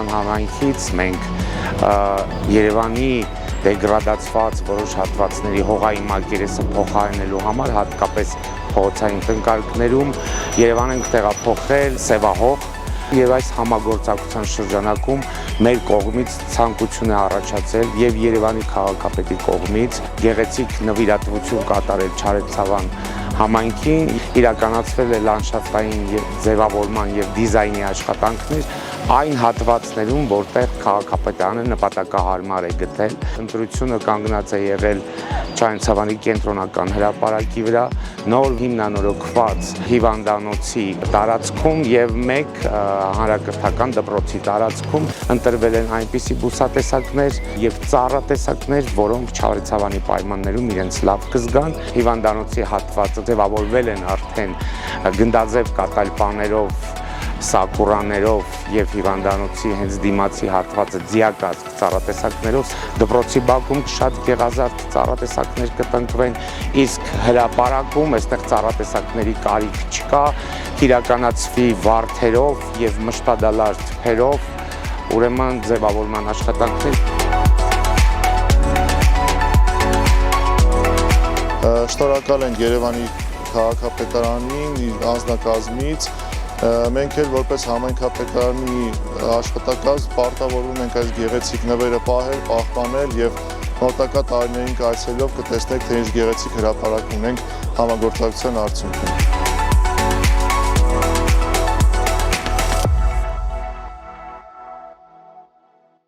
Չայնցավան համայնքից մենք Երևանի դեգրադացված որոշ հատվածների հողային մակերեսը փոխարինելու համար, հատկապես փողոցային տնկարկներում, Երևան ենք տեղափոխել սևահող եւ այս համագործակցության շրջանակում մեր կողմից ցանկություն է առաջացել եւ Երևանի քաղաքապետի կողմից գեղեցիկ նվիրատվություն կատարել Չայնցավան համայնքին, իրականացվել է լանդշաֆտային ձևավորման եւ դիզայնի աշխատանքներ այն հատվածներում, որտեղ քաղաքապետարանը նպատակահարմար է գտել։ Ընտրությունը կանգնած է եղել Չայնցավանի կենտրոնական հրապարակի վրա, նոր հիմնանորոգված հիվանդանոցի տարածքում եւ մեկ հանրակրթական դպրոցի տարածքում ընտրվել են այնպիսի բուսատեսակներ եւ ծառատեսակներ, որոնք Չայնցավանի պայմաններում իրենց լավ կզգան։ Հիվանդանոցի հատվածը ձևավորվել են արդեն գնդաձև կատալպաներով, սակուրաներով եւ հիվանդանոցի հենց դիմացի հատվածը ձիակած ծառատեսակներով, դպրոցի բակում շատ գեղազարդ ծառատեսակներ կտնկվեն, իսկ հրապարակում այստեղ ծառատեսակների կարիք չկա, իրականացվի վարդերով եւ մշտադալար թփերով, ուրեմն ձևավորման աշխատանքներ։ Շնորհակալ ենք Երևանի քաղաքապետարանին, իր անձնակազմից։ Մենք էլ որպես համայնքապետարանի աշխատակազմ պարտավորվում ենք այս գեղեցիկ նվերը պահել, պահպանել եւ մոտակա տարիներին կայցելելով կտեսնեք, թե ինչ գեղեցիկ հրապարակ ունենք համագործակցության արդյունքում։